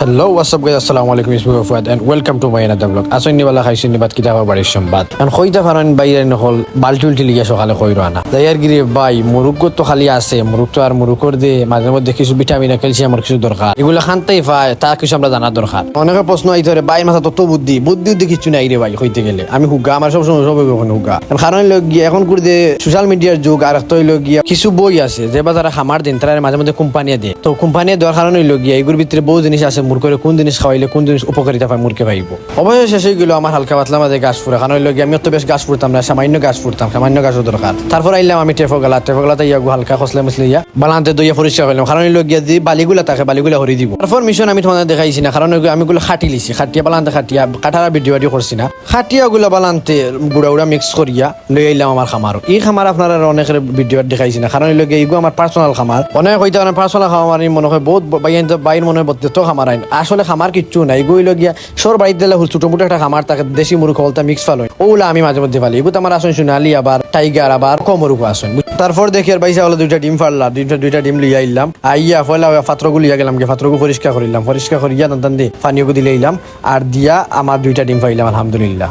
Hello, what's up guys? Assalamu alaikum. It's me Fuad and welcome to my another vlog. Aso ni bala khaisi ni bat kita baris sambat. An khoita faran bayre no hol baltul liya sokale khoiro ana. Dayar gire bay muruggo to khali আছে মুরুগ তো আর মুরুগর দে মাঝে মধ্যে কিছু vitamin calcium আর কিছু দরকার এগুলো খানতেই পায় তা কিছু আমরা জানা দরকার অনেকের প্রশ্ন আইতে রে ভাই মাথা তত বুদ্ধি কিছু নাই রে ভাই হইতে গেলে আমি হুগা আমার সব সময় সব হুগা কারণ লোক গিয়ে এখন করে দে সোশ্যাল মিডিয়ার যুগ আর তো লোক গিয়া কিছু বই আছে যে বাজারে খামার দিন তারা মাঝে মধ্যে কোম্পানি দেয় তো কোম্পানি দেওয়ার কারণে লোক গিয়া এগুলোর ভিতরে বহু জিনিস আছে মুরগরে কোন জিনিস খাওয়াইলে কোন জিনিস উপকারিতা পায় মুরগে পাইব অবশ্যই শেষ হয়ে গেল আমার হালকা পাতলা মাঝে গাছ ফুরা কারণ লোক আমি তো বেশ গাছ ফুরতাম না সামান্য গাছ ফুরতাম সামান্য গাছও দরকার তারপর আইলাম আমি টেফোগালাতে ইয়াগু হালকা খসলে মসলে ইয়া বালান্তে দইয়া পরিষ্কার করলাম কারণ লোক গিয়া যদি বালিগুলা থাকে বালিগুলা হরি দিব তারপর মিশন আমি তোমাদের দেখাইছি না কারণ আমি গুলো খাটি লিছি খাটিয়া বালান্তে খাটিয়া কাটারা ভিডিও করছি না খাটিয়া গুলা বালান্তে গুড়া মিক্স করিয়া লই আইলাম আমার খামার এই খামার আপনারা অনেকের ভিডিও দেখাইছি না কারণ লোক এইগু আমার পার্সোনাল খামার অনেক হইতে অনেক পার্সোনাল খামার মনে হয় বহুত বাইর মনে হয় বদ্ধ খামার আইন আসলে খামার কিচ্ছু নাই এগুলো গিয়া সর বাড়িতে দিলে ছোট মোটো একটা খামার থাকে দেশি মুরগ হলতা মিক্স ফাল হয় ওগুলো আমি মাঝে মধ্যে ফালি এগুলো আমার আসন সোনালি আবার টাইগার আবার কমরুকো আসন তারপর দেখি আর বাইসা হলো দুইটা ডিম ফাড়লা দুইটা ডিম লিয়া আইলাম আইয়া ফলা পাত্রগুলো লিয়া গেলাম পাত্রগু পরিষ্কার করিলাম পরিষ্কার করিয়া তান দিয়ে পানিও দিলে আইলাম আর দিয়া আমার দুইটা ডিম পাইলাম আলহামদুলিল্লাহ